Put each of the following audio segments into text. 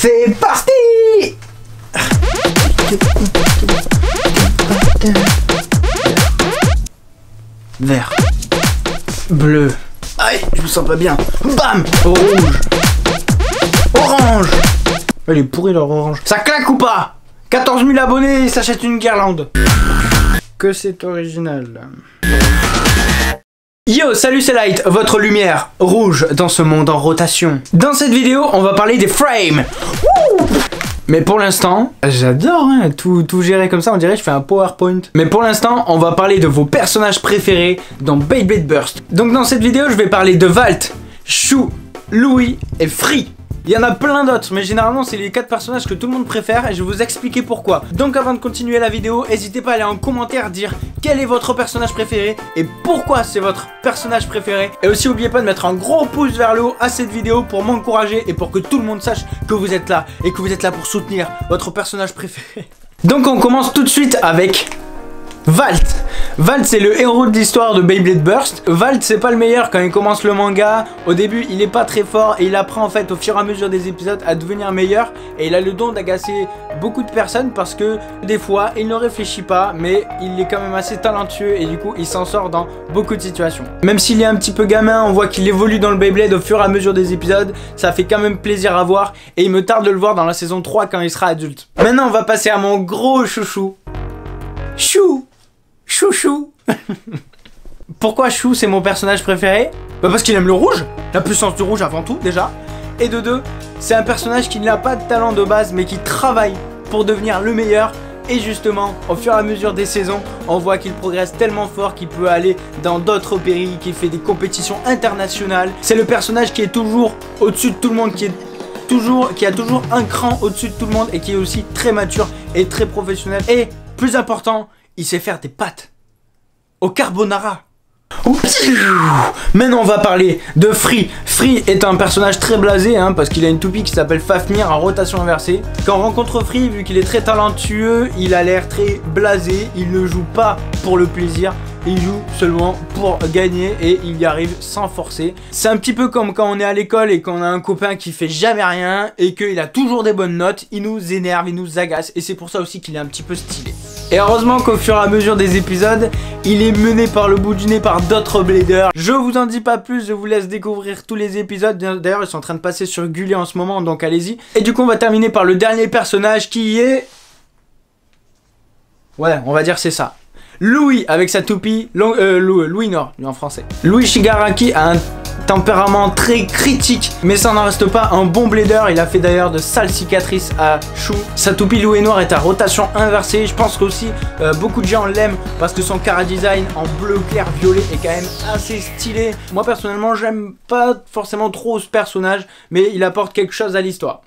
C'est parti! Vert. Bleu. Aïe, je me sens pas bien. Bam! Rouge. Orange. Elle est pourrie leur orange. Ça claque ou pas? 14 000 abonnés et s'achète une guirlande. Que c'est original. Yo, salut, c'est Light, votre lumière rouge dans ce monde en rotation. Dans cette vidéo, on va parler des frames. Wouh! Mais pour l'instant, j'adore hein, tout gérer comme ça, on dirait que je fais un PowerPoint. Mais pour l'instant, on va parler de vos personnages préférés dans Beyblade Burst. Donc dans cette vidéo, je vais parler de Walt, Shu, Louie et Free. Il y en a plein d'autres, mais généralement c'est les 4 personnages que tout le monde préfère et je vais vous expliquer pourquoi. Donc avant de continuer la vidéo, n'hésitez pas à aller en commentaire dire quel est votre personnage préféré et pourquoi c'est votre personnage préféré. Et aussi n'oubliez pas de mettre un gros pouce vers le haut à cette vidéo pour m'encourager et pour que tout le monde sache que vous êtes là et que vous êtes là pour soutenir votre personnage préféré. Donc on commence tout de suite avec Walt. Walt c'est le héros de l'histoire de Beyblade Burst. Walt c'est pas le meilleur quand il commence le manga. Au début il est pas très fort et il apprend en fait au fur et à mesure des épisodes à devenir meilleur. Et il a le don d'agacer beaucoup de personnes parce que des fois il ne réfléchit pas mais il est quand même assez talentueux et du coup il s'en sort dans beaucoup de situations. Même s'il est un petit peu gamin, on voit qu'il évolue dans le Beyblade au fur et à mesure des épisodes. Ça fait quand même plaisir à voir et il me tarde de le voir dans la saison 3 quand il sera adulte. Maintenant on va passer à mon gros chouchou. Chou. Chouchou. Pourquoi Chou c'est mon personnage préféré? Bah parce qu'il aime le rouge, la puissance du rouge avant tout déjà. Et de deux, c'est un personnage qui n'a pas de talent de base mais qui travaille pour devenir le meilleur. Et justement, au fur et à mesure des saisons, on voit qu'il progresse tellement fort qu'il peut aller dans d'autres pays, qu'il fait des compétitions internationales. C'est le personnage qui est toujours au-dessus de tout le monde, qui a toujours un cran au-dessus de tout le monde et qui est aussi très mature et très professionnel. Et plus important, il sait faire des pâtes au carbonara. Maintenant on va parler de Free. Free est un personnage très blasé hein, parce qu'il a une toupie qui s'appelle Fafnir en rotation inversée. Quand on rencontre Free, vu qu'il est très talentueux, il a l'air très blasé. Il ne joue pas pour le plaisir, il joue seulement pour gagner et il y arrive sans forcer. C'est un petit peu comme quand on est à l'école et qu'on a un copain qui fait jamais rien et qu'il a toujours des bonnes notes. Il nous énerve, il nous agace et c'est pour ça aussi qu'il est un petit peu stylé. Et heureusement qu'au fur et à mesure des épisodes, il est mené par le bout du nez par d'autres bladers. Je vous en dis pas plus, je vous laisse découvrir tous les épisodes. D'ailleurs, ils sont en train de passer sur Gulli en ce moment, donc allez-y. Et du coup, on va terminer par le dernier personnage qui est... Ouais, on va dire c'est ça. Louie avec sa toupie, Louie Nord, lui en français. Louie Shigaraki a un tempérament très critique, mais ça n'en reste pas un bon blader. Il a fait d'ailleurs de sales cicatrices à Chou. Sa toupie Louie Noir est à rotation inversée. Je pense qu'aussi beaucoup de gens l'aiment parce que son chara design en bleu clair violet est quand même assez stylé. Moi personnellement j'aime pas forcément trop ce personnage, mais il apporte quelque chose à l'histoire.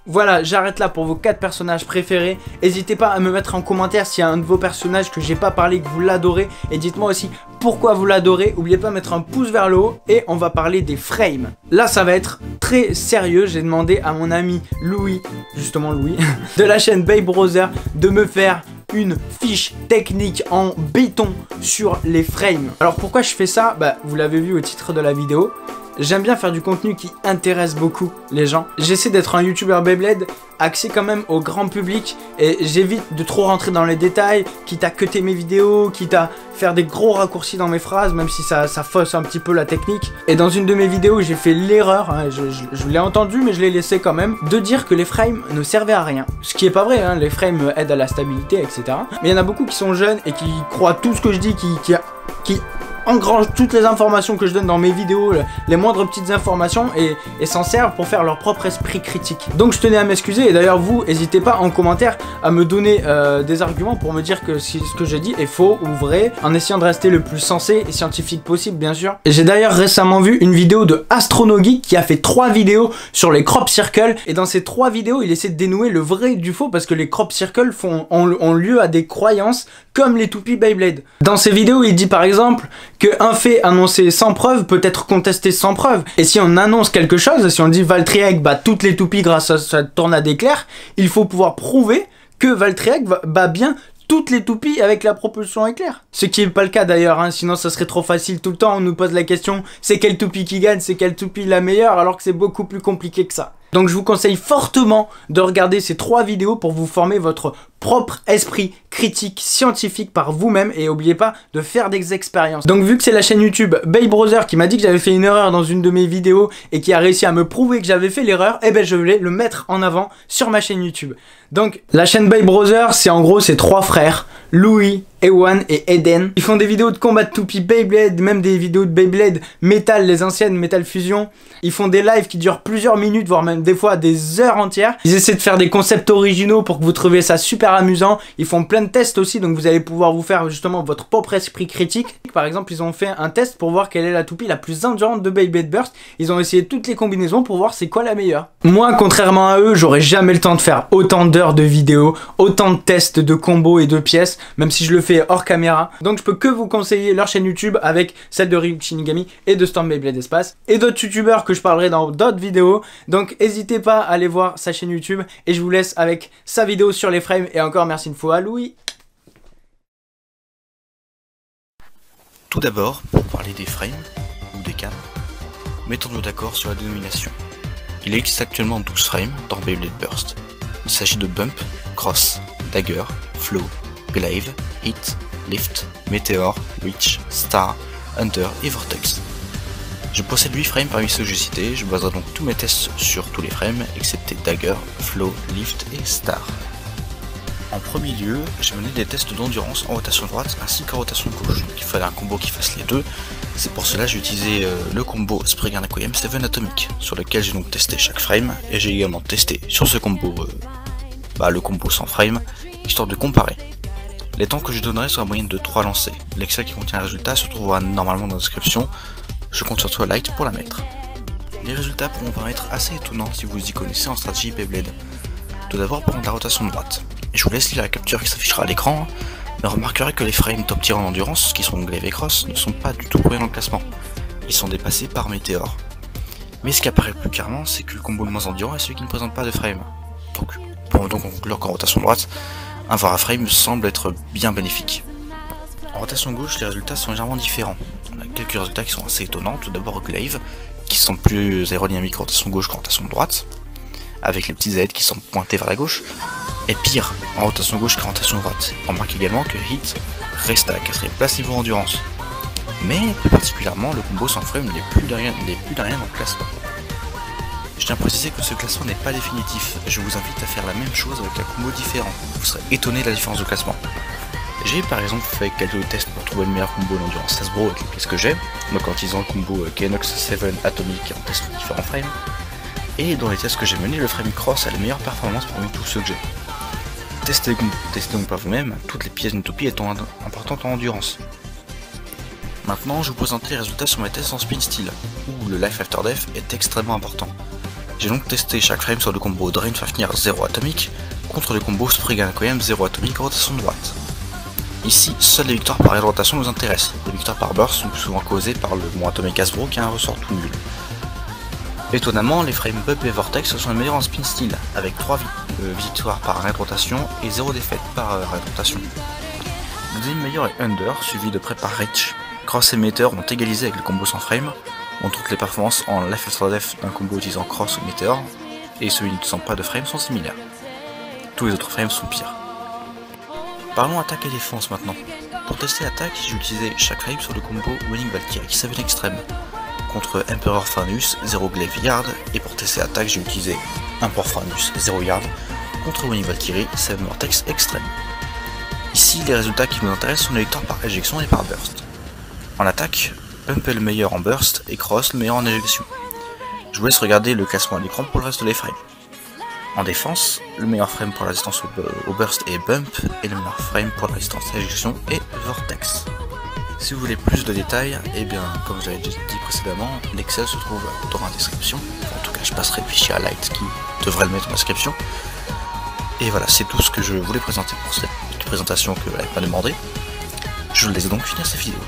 Voilà, j'arrête là pour vos 4 personnages préférés. N'hésitez pas à me mettre en commentaire s'il y a un de vos personnages que j'ai pas parlé, que vous l'adorez. Et dites-moi aussi pourquoi vous l'adorez. N'oubliez pas de mettre un pouce vers le haut. Et on va parler des frames. Là, ça va être très sérieux. J'ai demandé à mon ami Louis, justement Louis, de la chaîne Babe Brother, de me faire une fiche technique en béton sur les frames. Alors pourquoi je fais ça? Bah, vous l'avez vu au titre de la vidéo. J'aime bien faire du contenu qui intéresse beaucoup les gens. J'essaie d'être un youtubeur Beyblade axé quand même au grand public et j'évite de trop rentrer dans les détails, quitte à cutter mes vidéos, quitte à faire des gros raccourcis dans mes phrases, même si ça fausse un petit peu la technique. Et dans une de mes vidéos, j'ai fait l'erreur, hein, je l'ai entendu mais je l'ai laissé quand même, de dire que les frames ne servaient à rien. Ce qui est pas vrai, hein, les frames aident à la stabilité, etc. Mais il y en a beaucoup qui sont jeunes et qui croient tout ce que je dis, qui engrange toutes les informations que je donne dans mes vidéos, les moindres petites informations et s'en servent pour faire leur propre esprit critique. Donc je tenais à m'excuser et d'ailleurs vous, n'hésitez pas en commentaire à me donner des arguments pour me dire que si ce que j'ai dit est faux ou vrai, en essayant de rester le plus sensé et scientifique possible bien sûr. Et j'ai d'ailleurs récemment vu une vidéo de Astronogeek qui a fait 3 vidéos sur les crop circles et dans ces 3 vidéos il essaie de dénouer le vrai du faux parce que les crop circles ont lieu à des croyances comme les toupies Beyblade. Dans ces vidéos il dit par exemple qu'un fait annoncé sans preuve peut être contesté sans preuve. Et si on annonce quelque chose, si on dit Valtryek bat toutes les toupies grâce à sa tornade éclair, il faut pouvoir prouver que Valtryek bat bien toutes les toupies avec la propulsion éclair. Ce qui n'est pas le cas d'ailleurs, hein, sinon ça serait trop facile tout le temps. On nous pose la question, c'est quelle toupie qui gagne, c'est quelle toupie la meilleure, alors que c'est beaucoup plus compliqué que ça. Donc je vous conseille fortement de regarder ces 3 vidéos pour vous former votre propre esprit critique scientifique par vous-même et n'oubliez pas de faire des expériences. Donc vu que c'est la chaîne YouTube BabeBrother qui m'a dit que j'avais fait une erreur dans une de mes vidéos et qui a réussi à me prouver que j'avais fait l'erreur, eh ben je vais le mettre en avant sur ma chaîne YouTube. Donc la chaîne BabeBrother, c'est en gros ces 3 frères, Louis, Ewan et Eden. Ils font des vidéos de combat de toupie Beyblade, même des vidéos de Beyblade Metal, les anciennes Metal Fusion. Ils font des lives qui durent plusieurs minutes, voire même des fois des heures entières. Ils essaient de faire des concepts originaux pour que vous trouviez ça super amusant. Ils font plein de tests aussi, donc vous allez pouvoir vous faire justement votre propre esprit critique. Par exemple, ils ont fait un test pour voir quelle est la toupie la plus endurante de Beyblade Burst. Ils ont essayé toutes les combinaisons pour voir c'est quoi la meilleure. Moi, contrairement à eux, j'aurais jamais le temps de faire autant d'heures de vidéos, autant de tests de combos et de pièces, même si je le fais hors caméra. Donc je peux que vous conseiller leur chaîne YouTube avec celle de Ryuk Shinigami et de Storm Beyblade Espace et d'autres youtubeurs que je parlerai dans d'autres vidéos. Donc n'hésitez pas à aller voir sa chaîne YouTube et je vous laisse avec sa vidéo sur les frames. Et encore merci une fois à Louis. Tout d'abord, pour parler des frames ou des cams, mettons-nous d'accord sur la dénomination. Il existe actuellement 12 frames dans Beyblade Burst. Il s'agit de Bump, Cross, Dagger, Flow, Glaive, Hit, Lift, Meteor, Witch, Star, Hunter et Vortex. Je possède 8 frames parmi ceux que j'ai cités, je baserai donc tous mes tests sur tous les frames, excepté Dagger, Flow, Lift et Star. En premier lieu, j'ai mené des tests d'endurance en rotation droite ainsi qu'en rotation gauche. Il fallait un combo qui fasse les deux, c'est pour cela que j'ai utilisé le combo Spriggan Aquarium 7 Atomic, sur lequel j'ai donc testé chaque frame, et j'ai également testé sur ce combo, le combo sans frame, histoire de comparer. Les temps que je donnerai sont en moyenne de 3 lancers. L'Excel qui contient les résultats se trouvera normalement dans la description, je compte sur toi Light pour la mettre. Les résultats pourront paraître assez étonnants si vous y connaissez en stratégie Beyblade. Tout d'abord pour la rotation droite. Je vous laisse lire la capture qui s'affichera à l'écran, mais remarquerez que les frames top tier en endurance, qui sont Glaive et Cross, ne sont pas du tout premiers dans le classement. Ils sont dépassés par Meteor. Mais ce qui apparaît plus clairement, c'est que le combo le moins endurant est celui qui ne présente pas de frame. Donc, pour conclure qu'en rotation droite, avoir un frame semble être bien bénéfique. En rotation gauche, les résultats sont légèrement différents. On a quelques résultats qui sont assez étonnants. Tout d'abord Glaive, qui sont plus aérodynamiques en rotation gauche qu'en rotation droite, avec les petits aides qui sont pointés vers la gauche, et pire en rotation gauche qu'en rotation droite. On remarque également que Hit reste à la 4ème place niveau endurance. Mais plus particulièrement, le combo sans frame n'est plus derrière dans le classement. Je tiens à préciser que ce classement n'est pas définitif, je vous invite à faire la même chose avec un combo différent, vous serez étonné de la différence de classement. J'ai par exemple fait quelques tests pour trouver le meilleur combo d'endurance Hasbro avec les pièces que j'ai, donc en utilisant le combo Kenox 7 Atomic en testant différents frames, et dans les tests que j'ai menés, le frame Cross a la meilleure performance parmi tous ceux que j'ai. Testez donc par vous-même, toutes les pièces d'Utopie étant importantes en endurance. Maintenant, je vous présenterai les résultats sur mes tests en spin steel, où le Life After Death est extrêmement important. J'ai donc testé chaque frame sur le combo Drain Fafnir 0 Atomic contre le combo Spriggan Aquarium 0 Atomic rotation droite. Ici, seules les victoires par rotation nous intéressent. Les victoires par burst sont plus souvent causées par le bon Atomic Hasbro qui a un ressort tout nul. Étonnamment, les frames Bump et Vortex sont les meilleurs en spin steel, avec 3 victoires par arrêt de rotation et 0 défaite par arrêt de rotation. Le deuxième meilleur est Under, suivi de près par Reach. Cross et Meteor ont égalisé avec le combo sans frame. On trouve que les performances en Life After Death d'un combo utilisant Cross ou Meteor et celui n'utilisant pas de frame sont similaires. Tous les autres frames sont pires. Parlons attaque et défense maintenant. Pour tester l'attaque, j'ai utilisé chaque frame sur le combo Winning Valkyrie qui s'avère extrême. Contre Emperor Franus, 0 Glaive Yard, et pour tester l'attaque, j'ai utilisé Emperor Franus, 0 Yard, contre Winning Valkyrie, 7 Vortex extrême. Ici, les résultats qui nous intéressent sont les victoires par éjection et par burst. En attaque, Pump est le meilleur en burst et Cross le meilleur en éjection. Je vous laisse regarder le classement à l'écran pour le reste des frames. En défense, le meilleur frame pour la résistance au burst est Bump, et le meilleur frame pour la résistance à l'éjection est Vortex. Si vous voulez plus de détails, eh bien, comme je l'avais dit précédemment, l'Excel se trouve dans la description. En tout cas, je passerai le fichier à Light qui devrait le mettre en description. Et voilà, c'est tout ce que je voulais présenter pour cette petite présentation que vous n'avez pas demandé. Je vous laisse donc finir cette vidéo.